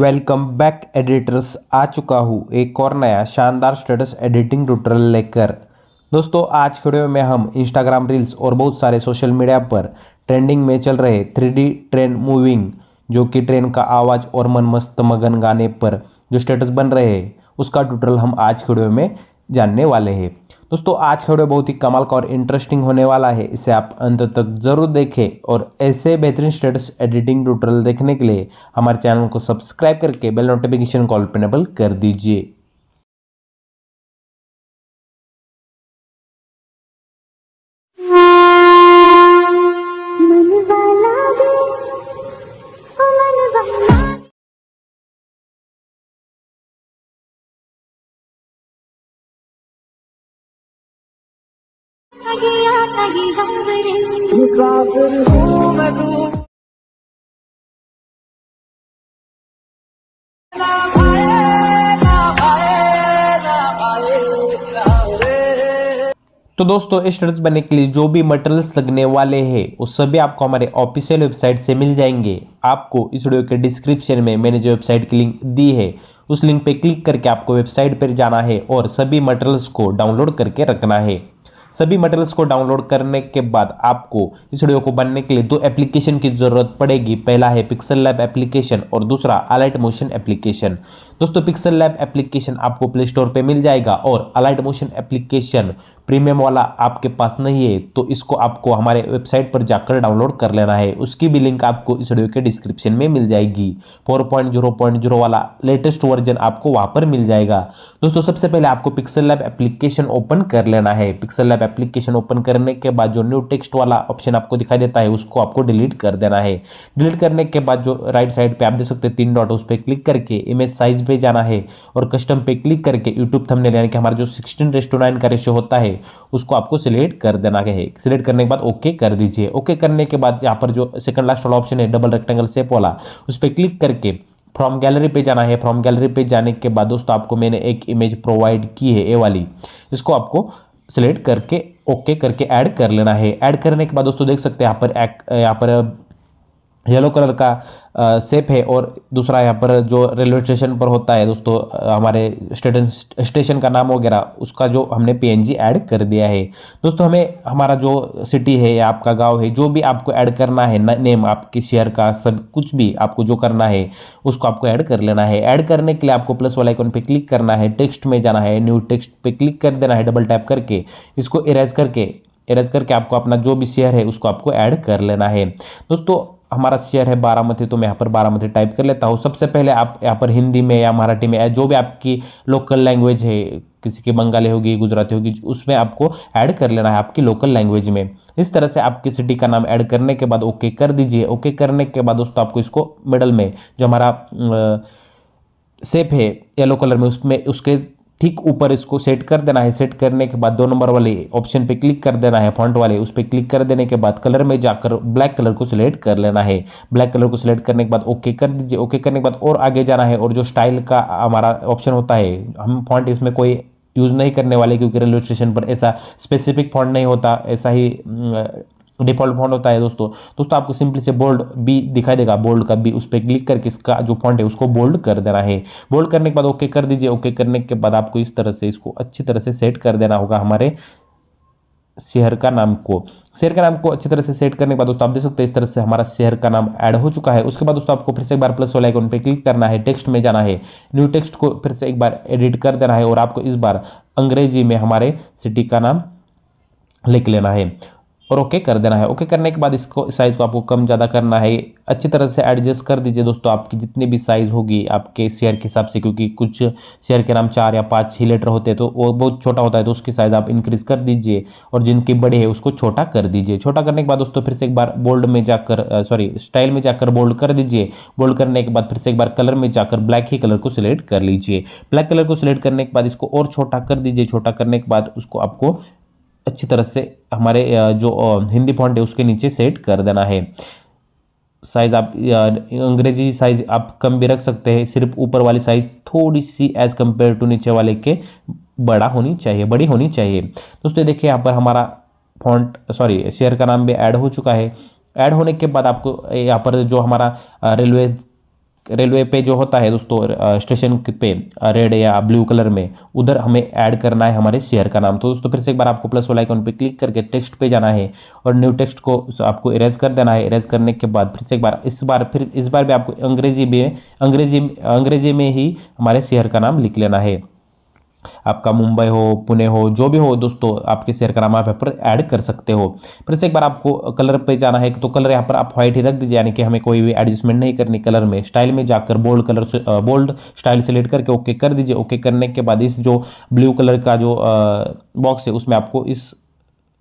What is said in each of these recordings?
Welcome back editors. आ चुका हूँ एक और नया शानदार स्टेटस एडिटिंग ट्यूटोरियल लेकर। दोस्तों आज के वीडियो में हम इंस्टाग्राम रील्स और बहुत सारे सोशल मीडिया पर ट्रेंडिंग में चल रहे 3D ट्रेन मूविंग, जो कि ट्रेन का आवाज़ और मन मस्त मगन गाने पर जो स्टेटस बन रहे हैं उसका ट्यूटोरियल हम आज के वीडियो में जानने वाले हैं। दोस्तों आज का वीडियो बहुत ही कमाल का और इंटरेस्टिंग होने वाला है, इसे आप अंत तक जरूर देखें और ऐसे बेहतरीन स्टेटस एडिटिंग ट्यूटोरियल देखने के लिए हमारे चैनल को सब्सक्राइब करके बेल नोटिफिकेशन को ऑल पे इनेबल कर दीजिए। तो दोस्तों इस स्टेटस बनने के लिए जो भी मटेरियल्स लगने वाले हैं वो सभी आपको हमारे ऑफिशियल वेबसाइट से मिल जाएंगे। आपको इस वीडियो के डिस्क्रिप्शन में मैंने जो वेबसाइट की लिंक दी है उस लिंक पे क्लिक करके आपको वेबसाइट पर जाना है और सभी मटेरियल्स को डाउनलोड करके रखना है। सभी मटेरियल्स को डाउनलोड करने के बाद आपको इस वीडियो को बनने के लिए दो एप्लीकेशन की जरूरत पड़ेगी। पहला है पिक्सल लैब एप्लीकेशन और दूसरा अलाइट मोशन एप्लीकेशन। दोस्तों पिक्सल लैब एप्लीकेशन आपको प्ले स्टोर पे मिल जाएगा और अलाइट मोशन एप्लीकेशन प्रीमियम वाला आपके पास नहीं है तो इसको आपको हमारे वेबसाइट पर जाकर डाउनलोड कर लेना है। उसकी भी लिंक आपको इस वीडियो के डिस्क्रिप्शन में मिल जाएगी। 4.0.0 वाला लेटेस्ट वर्जन आपको वहां पर मिल जाएगा। दोस्तों सबसे पहले आपको पिक्सल लैब एप्लीकेशन ओपन कर लेना है। पिक्सल लैब एप्लीकेशन ओपन करने के बाद जो न्यू टेक्स्ट वाला ऑप्शन आपको दिखाई देता है उसको आपको डिलीट कर देना है। डिलीट करने के बाद जो राइट साइड पे आप देख सकते हैं 3 डॉट, उस पर क्लिक करके इमेज साइज पे जाना है और कस्टम पे क्लिक करके यूट्यूब थंबनेल यानी कि हमारा जो 16:9 का रेशियो होता है उसको आपको सिलेक्ट कर देना है। सिलेक्ट करने के बाद ओके कर दीजिए। ओके करने के बाद यहाँ पर जो सेकंड लास्ट वाला ऑप्शन है डबल रेक्टेंगल शेप वाला, उस पर क्लिक करके फ्रॉम गैलरी पे जाना है। फ्रॉम गैलरी पे जाने के बाद दोस्तों आपको मैंने एक इमेज प्रोवाइड की है, ए वाली, इसको आपको सिलेक्ट करके ओके करके ऐड कर लेना है। ऐड करने के बाद दोस्तों देख सकते हैं यहाँ पर येलो कलर का शेप है और दूसरा यहाँ पर जो रेलवे स्टेशन पर होता है दोस्तों हमारे स्टेशन का नाम वगैरह उसका जो हमने पीएनजी ऐड कर दिया है। दोस्तों हमें हमारा जो सिटी है या आपका गांव है जो भी आपको ऐड करना है, नेम आपके शहर का सब कुछ भी आपको जो करना है उसको आपको ऐड कर लेना है। ऐड करने के लिए आपको प्लस वाला आइकन पे क्लिक करना है, टेक्स्ट में जाना है, न्यू टेक्स्ट पे क्लिक कर देना है डबल टैप करके, इसको इरेज करके आपको अपना जो भी शेयर है उसको आपको ऐड कर लेना है। दोस्तों हमारा शेयर है बारामती तो मैं यहाँ पर बारामती टाइप कर लेता हूँ। सबसे पहले आप यहाँ पर हिंदी में या मराठी में या जो भी आपकी लोकल लैंग्वेज है, किसी की बंगाली होगी, गुजराती होगी, उसमें आपको ऐड कर लेना है आपकी लोकल लैंग्वेज में। इस तरह से आपकी सिटी का नाम ऐड करने के बाद ओके कर दीजिए। ओके करने के बाद दोस्तों आपको इसको मिडल में जो हमारा शेप है येलो कलर में उसमें उसके ठीक ऊपर इसको सेट कर देना है। सेट करने के बाद 2 नंबर वाले ऑप्शन पे क्लिक कर देना है, फॉन्ट वाले, उस पर क्लिक कर देने के बाद कलर में जाकर ब्लैक कलर को सिलेक्ट कर लेना है। ब्लैक कलर को सिलेक्ट करने के बाद ओके कर दीजिए। ओके करने के बाद और आगे जाना है और जो स्टाइल का हमारा ऑप्शन होता है, हम फॉन्ट इसमें कोई यूज़ नहीं करने वाले क्योंकि रेलवे स्टेशन पर ऐसा स्पेसिफिक फॉन्ट नहीं होता, ऐसा ही डिफॉल्ट फॉन्ट होता है। दोस्तों आपको सिंपली से बोल्ड बी दिखाई देगा, बोल्ड का बी, उस पर क्लिक करके इसका जो फॉन्ट है उसको बोल्ड कर देना है। बोल्ड करने के बाद ओके कर दीजिए। ओके करने के बाद आपको इस तरह से इसको अच्छी तरह से सेट कर देना होगा हमारे शहर का नाम को। शहर का नाम को अच्छी तरह से सेट करने के बाद दोस्तों आप देख सकते हैं इस तरह से हमारा शहर का नाम ऐड हो चुका है। उसके बाद दोस्तों आपको फिर से एक बार प्लस वाला आइकन पे क्लिक करना है, टेक्स्ट में जाना है, न्यू टेक्स्ट को फिर से एक बार एडिट कर देना है और आपको इस बार अंग्रेजी में हमारे सिटी का नाम लिख लेना है और ओके कर देना है। ओके करने के बाद इसको साइज को आपको कम ज़्यादा करना है, अच्छी तरह से एडजस्ट कर दीजिए। दोस्तों आपकी जितनी भी साइज़ होगी आपके शेयर के हिसाब से, क्योंकि कुछ शेयर के नाम 4 या 5 ही लेटर होते हैं तो वो बहुत छोटा होता है तो उसकी साइज़ आप इंक्रीज़ कर दीजिए और जिनकी बड़ी है उसको छोटा कर दीजिए। छोटा करने के बाद दोस्तों फिर से एक बार बोल्ड में जाकर स्टाइल में जाकर बोल्ड कर दीजिए। बोल्ड करने के बाद फिर से एक बार कलर में जाकर ब्लैक ही कलर को सिलेक्ट कर लीजिए। ब्लैक कलर को सिलेक्ट करने के बाद इसको और छोटा कर दीजिए। छोटा करने के बाद उसको आपको अच्छी तरह से हमारे जो हिंदी फॉन्ट है उसके नीचे सेट कर देना है। साइज आप अंग्रेजी साइज आप कम भी रख सकते हैं, सिर्फ ऊपर वाली साइज थोड़ी सी एज कंपेयर टू नीचे वाले के बड़ी होनी चाहिए। दोस्तों देखिए यहाँ पर हमारा शेयर का नाम भी ऐड हो चुका है। ऐड होने के बाद आपको यहाँ पर जो हमारा रेलवे रेलवे पे जो होता है दोस्तों स्टेशन पे रेड या ब्लू कलर में, उधर हमें ऐड करना है हमारे शहर का नाम। तो दोस्तों फिर से एक बार आपको प्लस वाला आइकन पे क्लिक करके टेक्स्ट पे जाना है और न्यू टेक्स्ट को आपको इरेज कर देना है। इरेज करने के बाद फिर से एक बार इस बार भी आपको अंग्रेजी में ही हमारे शहर का नाम लिख लेना है। आपका मुंबई हो, पुणे हो, जो भी हो दोस्तों, आपके शहर का नाम आप यहाँ पर ऐड कर सकते हो। फिर से एक बार आपको कलर पे जाना है, तो कलर यहाँ पर आप व्हाइट ही रख दीजिए, यानी कि हमें कोई भी एडजस्टमेंट नहीं करनी कलर में। स्टाइल में जाकर बोल्ड कलर से बोल्ड स्टाइल सेलेक्ट करके ओके कर दीजिए। ओके करने के बाद इस जो ब्लू कलर का जो बॉक्स है उसमें आपको इस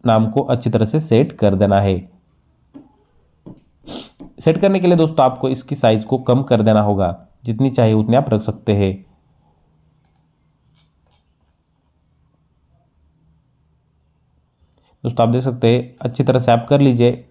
नाम को अच्छी तरह से सेट कर देना है। सेट करने के लिए दोस्तों आपको इसकी साइज को कम कर देना होगा, जितनी चाहिए उतनी आप रख सकते हैं। दोस्तों आप देख सकते हैं अच्छी तरह से आप कर लीजिए।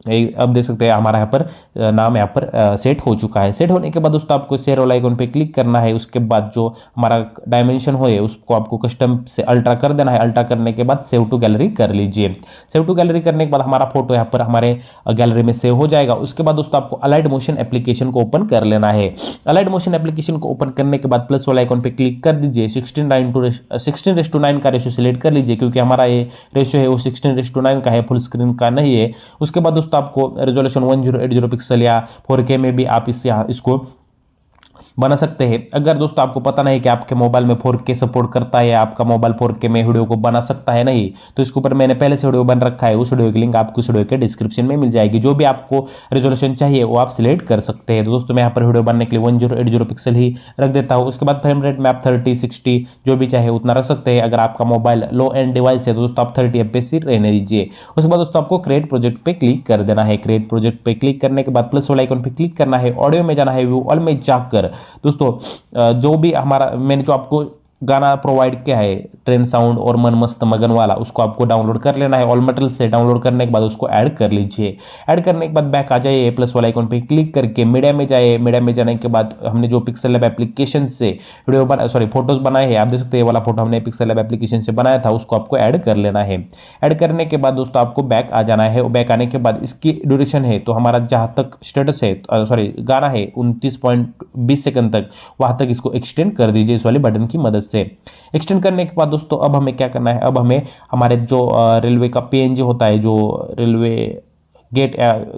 अब देख सकते हैं हमारा यहाँ पर नाम यहाँ पर सेट हो चुका है। सेट होने के बाद दोस्तों आपको शेयर वाला आइकन पे क्लिक करना है। उसके बाद जो हमारा डायमेंशन हो उसको आपको कस्टम से अल्ट्रा कर देना है। अल्ट्रा करने के बाद सेव टू गैलरी कर लीजिए। सेव टू गैलरी करने के बाद हमारा फोटो यहाँ पर हमारे गैलरी में सेव हो जाएगा। उसके बाद दोस्तों आपको अलाइट मोशन एप्लीकेशन को ओपन कर लेना है। अलाइट मोशन एप्लीकेशन को ओपन करने के बाद प्लस वाला आइकन पे क्लिक कर दीजिए। 16:9 का रेशो सिलेक्ट कर लीजिए, क्योंकि हमारा ये रेशो है वो 16:9 का है, फुल स्क्रीन का नहीं है। उसके बाद दोस्तों आपको रेजोल्यूशन 1080 पिक्सल या 4K में भी आप इसको बना सकते हैं। अगर दोस्तों आपको पता नहीं कि आपके मोबाइल में 4K सपोर्ट करता है या आपका मोबाइल 4K में वीडियो को बना सकता है नहीं, तो इसके ऊपर मैंने पहले से वीडियो बन रखा है, उस वीडियो की लिंक आपको इस वीडियो के डिस्क्रिप्शन में मिल जाएगी। जो भी आपको रेजोल्यूशन चाहिए वो आप सिलेक्ट कर सकते हैं। तो दोस्तों मैं यहाँ पर वीडियो बनने के लिए 1080 पिक्सल ही रख देता हूँ। उसके बाद फ्रेम रेट में आप 30, 60 जो भी चाहे उतना रख सकते हैं। अगर आपका मोबाइल लो एंड डिवाइस है तो दोस्तों आप 30 FPS ही रहने दीजिए। उसके बाद दोस्तों आपको क्रिएट प्रोजेक्ट पे क्लिक कर देना है। क्रिएट प्रोजेक्ट पे क्लिक करने के बाद प्लस वाला आइकन पे क्लिक करना है। ऑडियो में जाना है, व्यू ऑल में जाकर दोस्तों जो भी हमारा मैंने जो आपको गाना प्रोवाइड किया है ट्रेन साउंड और मन मस्त मगन वाला, उसको आपको डाउनलोड कर लेना है। ऑल मटेरियल से डाउनलोड करने के बाद उसको ऐड कर लीजिए। ऐड करने के बाद बैक आ जाइए, प्लस वाला आइकन पे क्लिक करके मीडिया में जाइए। मीडिया में जाने के बाद हमने जो पिक्सल लैब एप्लीकेशन से फोटोज बनाए हैं, आप देख सकते हैं ये वाला फोटो हमने पिक्सल लैब एप्लीकेशन से बनाया था, उसको आपको ऐड कर लेना है। ऐड करने के बाद दोस्तों आपको बैक आ जाना है। बैक आने के बाद इसकी ड्यूरेशन है तो हमारा जहाँ तक स्टेटस है गाना है 29.20 सेकंड तक, वहां तक इसको एक्सटेंड कर दीजिए इस वाले बटन की मदद से। एक्सटेंड करने के बाद दोस्तों अब हमें क्या करना है, अब हमें हमारे जो रेलवे का PNG होता है, जो रेलवे गेट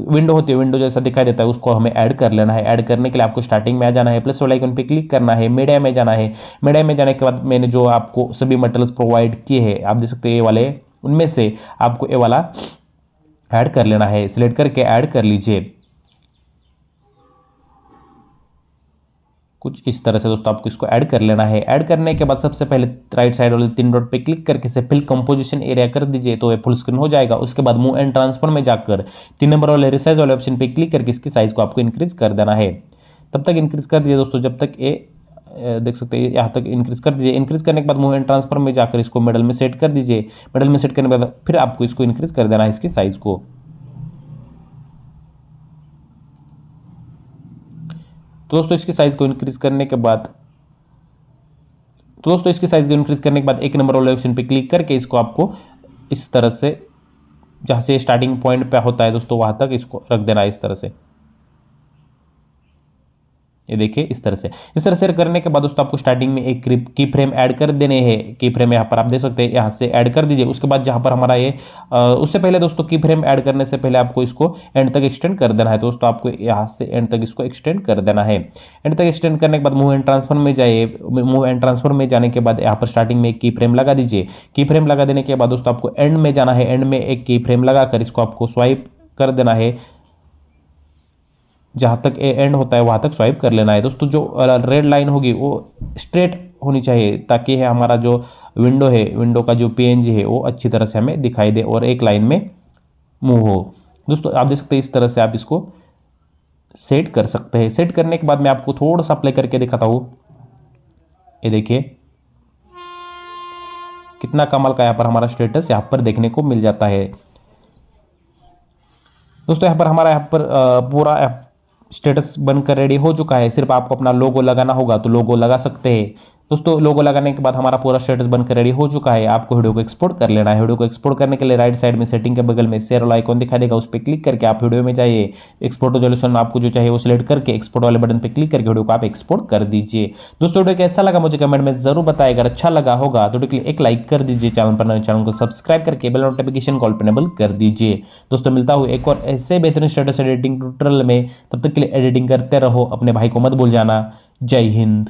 विंडो होती है, विंडो जैसा दिखाई देता है, उसको हमें ऐड कर लेना है। ऐड करने के लिए आपको स्टार्टिंग में आ जाना है, प्लस वाला आइकन पे क्लिक करना है, मीडिया में जाना है। मीडिया में जाने के बाद मैंने जो आपको सभी मटेरियल्स प्रोवाइड किए हैं, आप देख सकते हैं ये वाले, उनमें से आपको ये वाला ऐड कर लेना है। सिलेक्ट करके ऐड कर लीजिए। कुछ इस तरह से दोस्तों आपको इसको ऐड कर लेना है। ऐड करने के बाद सबसे पहले राइट साइड वाले 3 डॉट पे क्लिक करके से फिल कंपोजिशन एरिया कर दीजिए, तो ये फुल स्क्रीन हो जाएगा। उसके बाद मूव एंड ट्रांसफर में जाकर 3 नंबर वाले रिसाइज वाले ऑप्शन पे क्लिक करके इसकी साइज को आपको इंक्रीज कर देना है। तब तक इंक्रीज कर दीजिए दोस्तों जब तक ये देख सकते हैं यहाँ तक इंक्रीज कर दीजिए। इंक्रीज करने के बाद मूव एंड ट्रांसफर में जाकर इसको मिडल में सेट कर दीजिए। मिडल में सेट करने के बाद फिर आपको इसको इंक्रीज कर देना है, इसकी साइज को। तो दोस्तों इसकी साइज को इंक्रीज करने के बाद एक नंबर वाले ऑप्शन पे क्लिक करके इसको आपको इस तरह से, जहां से स्टार्टिंग पॉइंट पे होता है दोस्तों, वहां तक इसको रख देना है इस तरह से। ये देखिए इस तरह से करने के बाद दोस्तों आपको स्टार्टिंग में एक की फ्रेम ऐड कर देने हैं। की फ्रेम यहाँ पर आप देख सकते हैं, यहाँ से ऐड कर दीजिए। उसके बाद जहाँ पर हमारा ये उससे पहले दोस्तों की फ्रेम ऐड करने से पहले आपको इसको एंड तक एक्सटेंड कर देना है। तो दोस्तों आपको यहाँ से एंड तक इसको एक्सटेंड कर देना है। एंड तक एक्सटेंड करने के बाद मूव एंड ट्रांसफर में जाइए। मूव एंड ट्रांसफर में जाने के बाद यहाँ पर स्टार्टिंग में एक की फ्रेम लगा दीजिए। की फ्रेम लगा देने के बाद दोस्तों आपको एंड में जाना है। एंड में एक की फ्रेम लगाकर इसको आपको स्वाइप कर देना है। जहां तक एंड होता है वहां तक स्वाइप कर लेना है दोस्तों। जो रेड लाइन होगी वो स्ट्रेट होनी चाहिए, ताकि है हमारा जो विंडो है, विंडो का जो PNG है वो अच्छी तरह से हमें दिखाई दे और एक लाइन में मूव हो। दोस्तों आप देख सकते हैं इस तरह से आप इसको सेट कर सकते हैं। सेट करने के बाद मैं आपको थोड़ा सा प्ले करके दिखाता हूँ। ये देखिए कितना कमाल का यहाँ पर हमारा स्टेटस यहाँ पर देखने को मिल जाता है दोस्तों। यहाँ पर हमारा पूरा स्टेटस बनकर रेडी हो चुका है। सिर्फ आपको अपना लोगो लगाना होगा, तो लोगो लगा सकते हैं दोस्तों लोगो लगाने के बाद हमारा पूरा स्टेटस बनकर रेडी हो चुका है। आपको वीडियो को एक्सपोर्ट कर लेना है। वीडियो को एक्सपोर्ट करने के लिए राइट साइड में सेटिंग के बगल में शेयर वाला आइकॉन दिखाई देगा, उस पर क्लिक करके आप वीडियो में जाइए। एक्सपोर्ट रेजोल्यूशन आपको जो चाहिए वो सिलेक्ट करके एक्सपोर्ट वाले बटन पर क्लिक करके वीडियो को आप एक्सपोर्ट कर दीजिए। दोस्तों वीडियो कैसा लगा मुझे कमेंट में जरूर बताइए। अगर अच्छा लगा होगा तो वीडियो के लिए एक लाइक कर दीजिए। चैनल पर नए चैनल को सब्सक्राइब करके बेल नोटिफिकेशन कॉल पर एनेबल कर दीजिए। दोस्तों मिलता हूँ एक और ऐसे बेहतरीन स्टेटस एडिटिंग ट्यूटोरियल में। तब तक के लिए एडिटिंग करते रहो, अपने भाई को मत भूल जाना। जय हिंद।